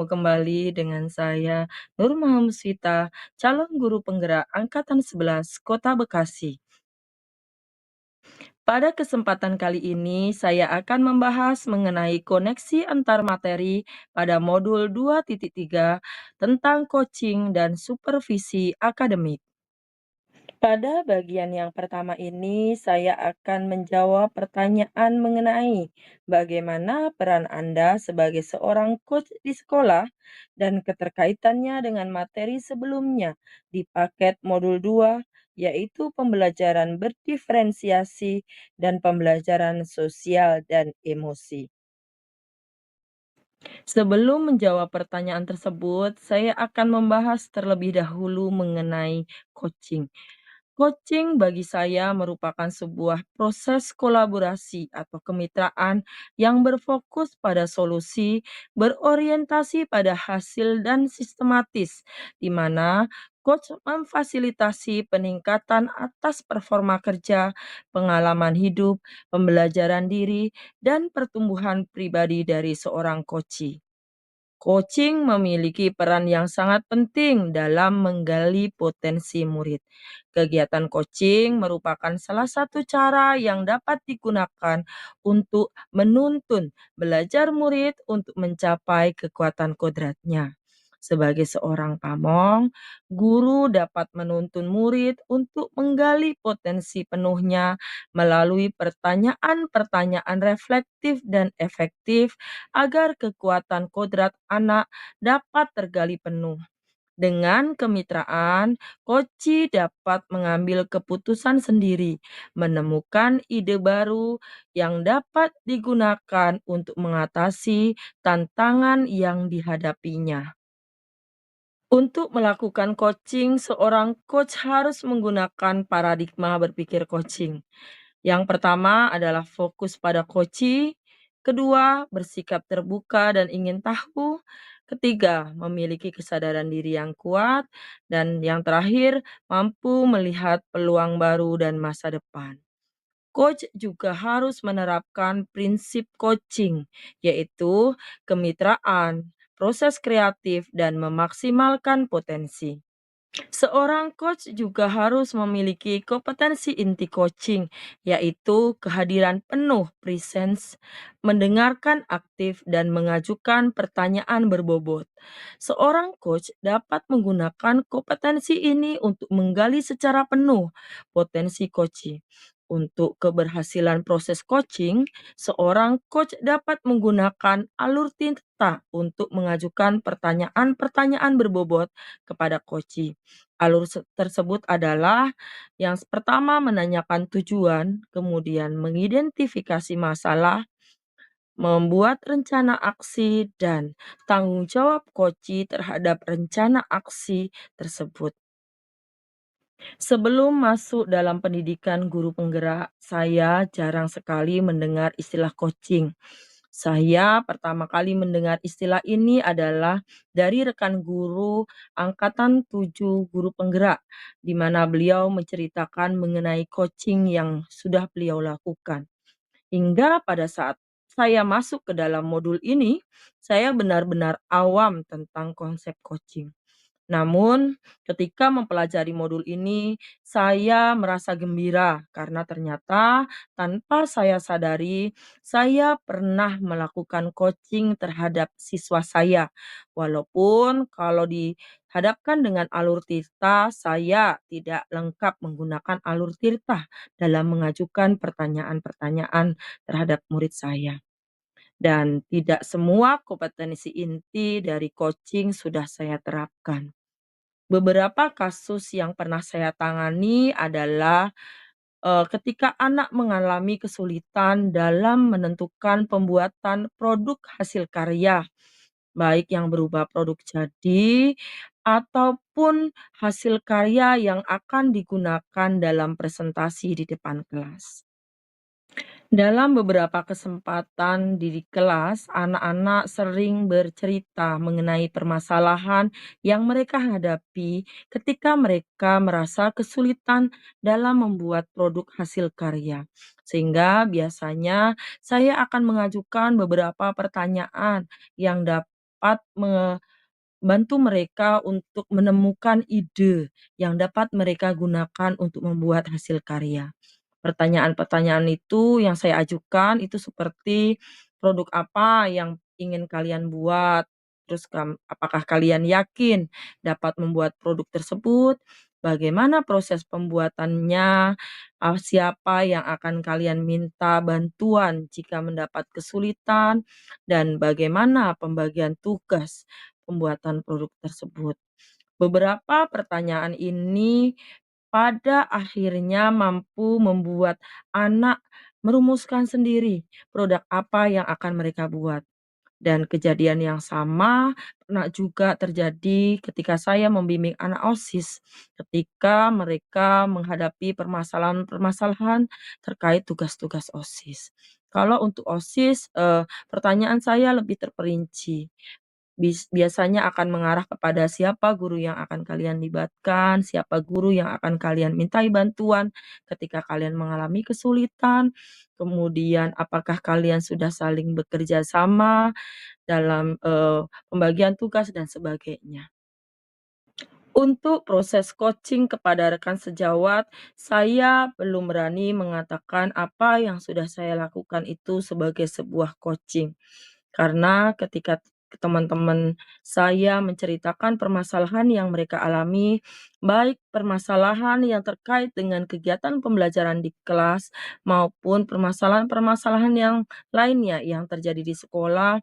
bertemu kembali dengan saya, Nur Mahamuswita, calon guru penggerak Angkatan 11 Kota Bekasi. Pada kesempatan kali ini, saya akan membahas mengenai koneksi antar materi pada modul 2.3 tentang coaching dan supervisi akademik. Pada bagian yang pertama ini, saya akan menjawab pertanyaan mengenai bagaimana peran Anda sebagai seorang coach di sekolah dan keterkaitannya dengan materi sebelumnya di paket modul 2, yaitu pembelajaran berdiferensiasi dan pembelajaran sosial dan emosi. Sebelum menjawab pertanyaan tersebut, saya akan membahas terlebih dahulu mengenai coaching. Coaching bagi saya merupakan sebuah proses kolaborasi atau kemitraan yang berfokus pada solusi, berorientasi pada hasil dan sistematis, di mana coach memfasilitasi peningkatan atas performa kerja, pengalaman hidup, pembelajaran diri, dan pertumbuhan pribadi dari seorang coach. Coaching memiliki peran yang sangat penting dalam menggali potensi murid. Kegiatan coaching merupakan salah satu cara yang dapat digunakan untuk menuntun belajar murid untuk mencapai kekuatan kodratnya. Sebagai seorang pamong, guru dapat menuntun murid untuk menggali potensi penuhnya melalui pertanyaan-pertanyaan reflektif dan efektif agar kekuatan kodrat anak dapat tergali penuh. Dengan kemitraan, koci dapat mengambil keputusan sendiri, menemukan ide baru yang dapat digunakan untuk mengatasi tantangan yang dihadapinya. Untuk melakukan coaching, seorang coach harus menggunakan paradigma berpikir coaching. Yang pertama adalah fokus pada coaching, kedua bersikap terbuka dan ingin tahu, ketiga memiliki kesadaran diri yang kuat, dan yang terakhir mampu melihat peluang baru dan masa depan. Coach juga harus menerapkan prinsip coaching, yaitu kemitraan, proses kreatif, dan memaksimalkan potensi. Seorang coach juga harus memiliki kompetensi inti coaching, yaitu kehadiran penuh presence, mendengarkan aktif, dan mengajukan pertanyaan berbobot. Seorang coach dapat menggunakan kompetensi ini untuk menggali secara penuh potensi coaching. Untuk keberhasilan proses coaching, seorang coach dapat menggunakan alur tinta untuk mengajukan pertanyaan-pertanyaan berbobot kepada coach. Tersebut adalah yang pertama menanyakan tujuan, kemudian mengidentifikasi masalah, membuat rencana aksi, dan tanggung jawab koci terhadap rencana aksi tersebut. Sebelum masuk dalam pendidikan guru penggerak, saya jarang sekali mendengar istilah coaching. Saya pertama kali mendengar istilah ini adalah dari rekan guru angkatan 7 guru penggerak, di mana beliau menceritakan mengenai coaching yang sudah beliau lakukan. Hingga pada saat saya masuk ke dalam modul ini, saya benar-benar awam tentang konsep coaching. Namun, ketika mempelajari modul ini, saya merasa gembira karena ternyata tanpa saya sadari, saya pernah melakukan coaching terhadap siswa saya. Walaupun kalau dihadapkan dengan alur tirta, saya tidak lengkap menggunakan alur tirta dalam mengajukan pertanyaan-pertanyaan terhadap murid saya. Dan tidak semua kompetensi inti dari coaching sudah saya terapkan. Beberapa kasus yang pernah saya tangani adalah, ketika anak mengalami kesulitan dalam menentukan pembuatan produk hasil karya, baik yang berupa produk jadi ataupun hasil karya yang akan digunakan dalam presentasi di depan kelas. Dalam beberapa kesempatan di kelas, anak-anak sering bercerita mengenai permasalahan yang mereka hadapi ketika mereka merasa kesulitan dalam membuat produk hasil karya. Sehingga biasanya saya akan mengajukan beberapa pertanyaan yang dapat bantu mereka untuk menemukan ide yang dapat mereka gunakan untuk membuat hasil karya. Pertanyaan-pertanyaan itu yang saya ajukan itu seperti, produk apa yang ingin kalian buat? Terus apakah kalian yakin dapat membuat produk tersebut? Bagaimana proses pembuatannya? Siapa yang akan kalian minta bantuan jika mendapat kesulitan? Dan bagaimana pembagian tugas pembuatan produk tersebut? Beberapa pertanyaan ini pada akhirnya mampu membuat anak merumuskan sendiri produk apa yang akan mereka buat. Dan kejadian yang sama pernah juga terjadi ketika saya membimbing anak OSIS, ketika mereka menghadapi permasalahan-permasalahan terkait tugas-tugas OSIS. Kalau untuk OSIS, pertanyaan saya lebih terperinci. Biasanya akan mengarah kepada siapa guru yang akan kalian libatkan, siapa guru yang akan kalian mintai bantuan ketika kalian mengalami kesulitan, kemudian apakah kalian sudah saling bekerja sama dalam, pembagian tugas dan sebagainya. Untuk proses coaching kepada rekan sejawat, saya belum berani mengatakan apa yang sudah saya lakukan itu sebagai sebuah coaching. Karena ketika teman-teman saya menceritakan permasalahan yang mereka alami, baik permasalahan yang terkait dengan kegiatan pembelajaran di kelas maupun permasalahan-permasalahan yang lainnya yang terjadi di sekolah,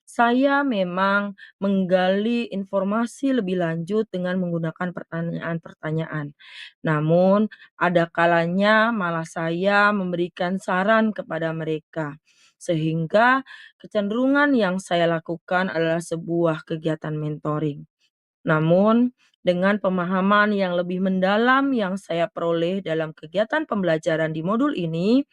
saya memang menggali informasi lebih lanjut dengan menggunakan pertanyaan-pertanyaan. Namun, ada kalanya malah saya memberikan saran kepada mereka, sehingga kecenderungan yang saya lakukan adalah sebuah kegiatan mentoring. Namun, dengan pemahaman yang lebih mendalam yang saya peroleh dalam kegiatan pembelajaran di modul ini,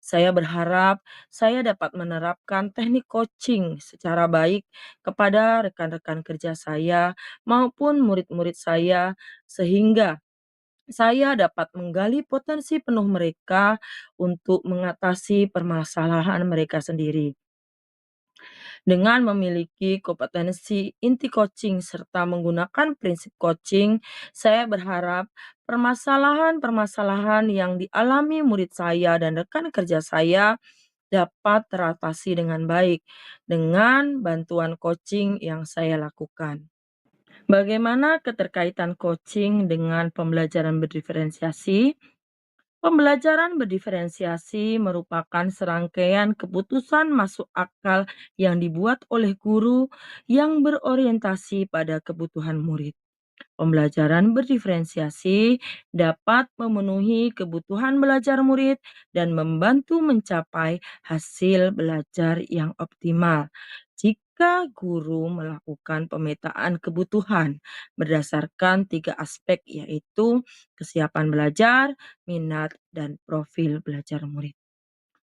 saya berharap saya dapat menerapkan teknik coaching secara baik kepada rekan-rekan kerja saya maupun murid-murid saya, sehingga saya dapat menggali potensi penuh mereka untuk mengatasi permasalahan mereka sendiri. Dengan memiliki kompetensi inti coaching serta menggunakan prinsip coaching, saya berharap permasalahan-permasalahan yang dialami murid saya dan rekan kerja saya dapat teratasi dengan baik dengan bantuan coaching yang saya lakukan. Bagaimana keterkaitan coaching dengan pembelajaran berdiferensiasi? Pembelajaran berdiferensiasi merupakan serangkaian keputusan masuk akal yang dibuat oleh guru yang berorientasi pada kebutuhan murid. Pembelajaran berdiferensiasi dapat memenuhi kebutuhan belajar murid dan membantu mencapai hasil belajar yang optimal. Jika guru melakukan pemetaan kebutuhan berdasarkan tiga aspek yaitu kesiapan belajar, minat, dan profil belajar murid.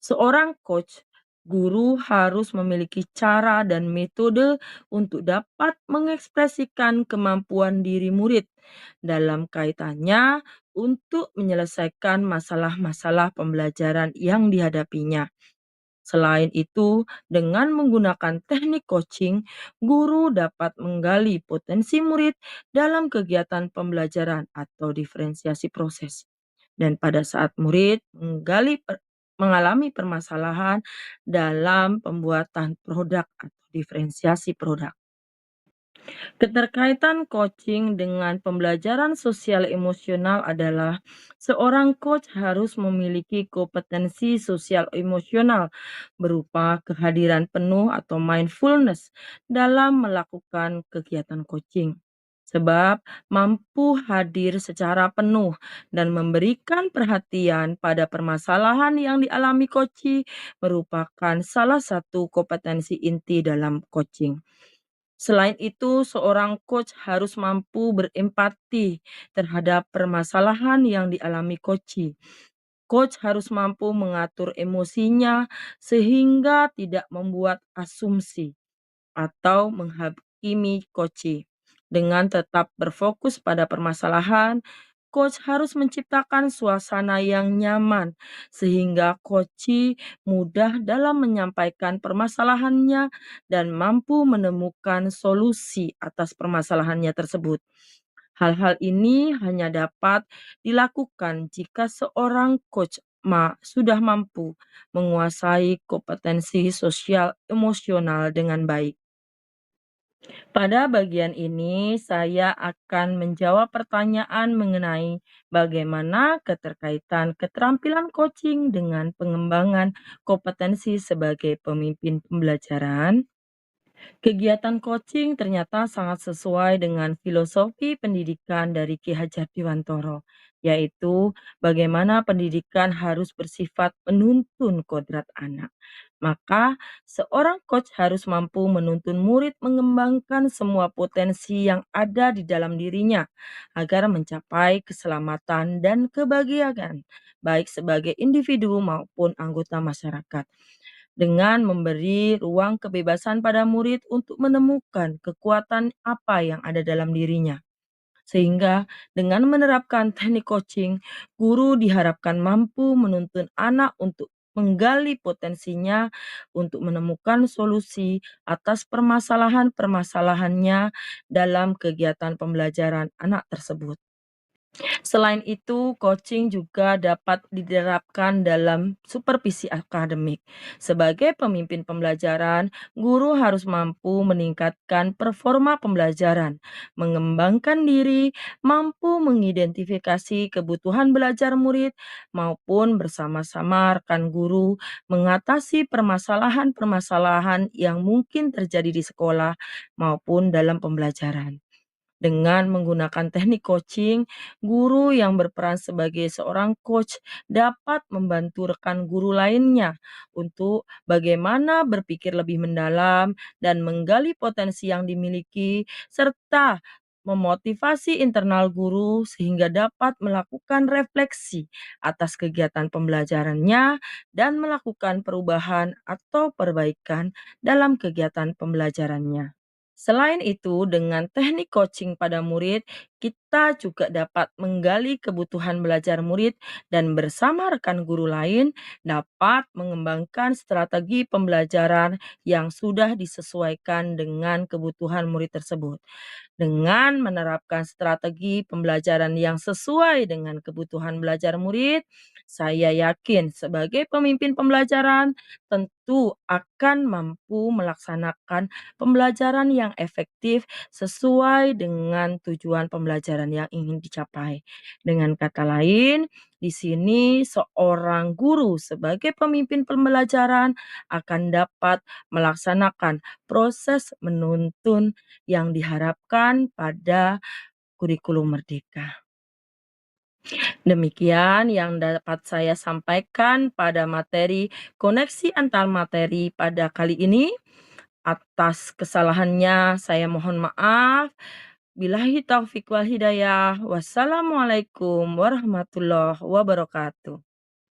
Seorang coach, guru harus memiliki cara dan metode untuk dapat mengekspresikan kemampuan diri murid dalam kaitannya untuk menyelesaikan masalah-masalah pembelajaran yang dihadapinya. Selain itu, dengan menggunakan teknik coaching, guru dapat menggali potensi murid dalam kegiatan pembelajaran atau diferensiasi proses. Dan pada saat murid mengalami permasalahan dalam pembuatan produk atau diferensiasi produk. Keterkaitan coaching dengan pembelajaran sosial emosional adalah seorang coach harus memiliki kompetensi sosial emosional berupa kehadiran penuh atau mindfulness dalam melakukan kegiatan coaching. Sebab mampu hadir secara penuh dan memberikan perhatian pada permasalahan yang dialami coach merupakan salah satu kompetensi inti dalam coaching. Selain itu, seorang coach harus mampu berempati terhadap permasalahan yang dialami coach. Coach harus mampu mengatur emosinya sehingga tidak membuat asumsi atau menghakimi coach. Dengan tetap berfokus pada permasalahan, coach harus menciptakan suasana yang nyaman sehingga coach mudah dalam menyampaikan permasalahannya dan mampu menemukan solusi atas permasalahannya tersebut. Hal-hal ini hanya dapat dilakukan jika seorang coach sudah mampu menguasai kompetensi sosial emosional dengan baik. Pada bagian ini, saya akan menjawab pertanyaan mengenai bagaimana keterkaitan keterampilan coaching dengan pengembangan kompetensi sebagai pemimpin pembelajaran. Kegiatan coaching ternyata sangat sesuai dengan filosofi pendidikan dari Ki Hajar Dewantoro, yaitu bagaimana pendidikan harus bersifat menuntun kodrat anak. Maka, seorang coach harus mampu menuntun murid mengembangkan semua potensi yang ada di dalam dirinya agar mencapai keselamatan dan kebahagiaan, baik sebagai individu maupun anggota masyarakat dengan memberi ruang kebebasan pada murid untuk menemukan kekuatan apa yang ada dalam dirinya. Sehingga dengan menerapkan teknik coaching, guru diharapkan mampu menuntun anak untuk menggali potensinya untuk menemukan solusi atas permasalahan-permasalahannya dalam kegiatan pembelajaran anak tersebut. Selain itu, coaching juga dapat diterapkan dalam supervisi akademik. Sebagai pemimpin pembelajaran, guru harus mampu meningkatkan performa pembelajaran, mengembangkan diri, mampu mengidentifikasi kebutuhan belajar murid, maupun bersama-sama rekan guru mengatasi permasalahan-permasalahan yang mungkin terjadi di sekolah maupun dalam pembelajaran. Dengan menggunakan teknik coaching, guru yang berperan sebagai seorang coach dapat membantu rekan guru lainnya untuk bagaimana berpikir lebih mendalam dan menggali potensi yang dimiliki, serta memotivasi internal guru sehingga dapat melakukan refleksi atas kegiatan pembelajarannya dan melakukan perubahan atau perbaikan dalam kegiatan pembelajarannya. Selain itu, dengan teknik coaching pada murid, kita juga dapat menggali kebutuhan belajar murid dan bersama rekan guru lain dapat mengembangkan strategi pembelajaran yang sudah disesuaikan dengan kebutuhan murid tersebut. Dengan menerapkan strategi pembelajaran yang sesuai dengan kebutuhan belajar murid, saya yakin sebagai pemimpin pembelajaran tentu akan mampu melaksanakan pembelajaran yang efektif sesuai dengan tujuan pembelajaran yang ingin dicapai. Dengan kata lain, di sini seorang guru sebagai pemimpin pembelajaran akan dapat melaksanakan proses menuntun yang diharapkan pada kurikulum merdeka. Demikian yang dapat saya sampaikan pada materi koneksi antar materi pada kali ini. Atas kesalahannya saya mohon maaf. Billahi taufiq wal hidayah. Wassalamualaikum warahmatullahi wabarakatuh.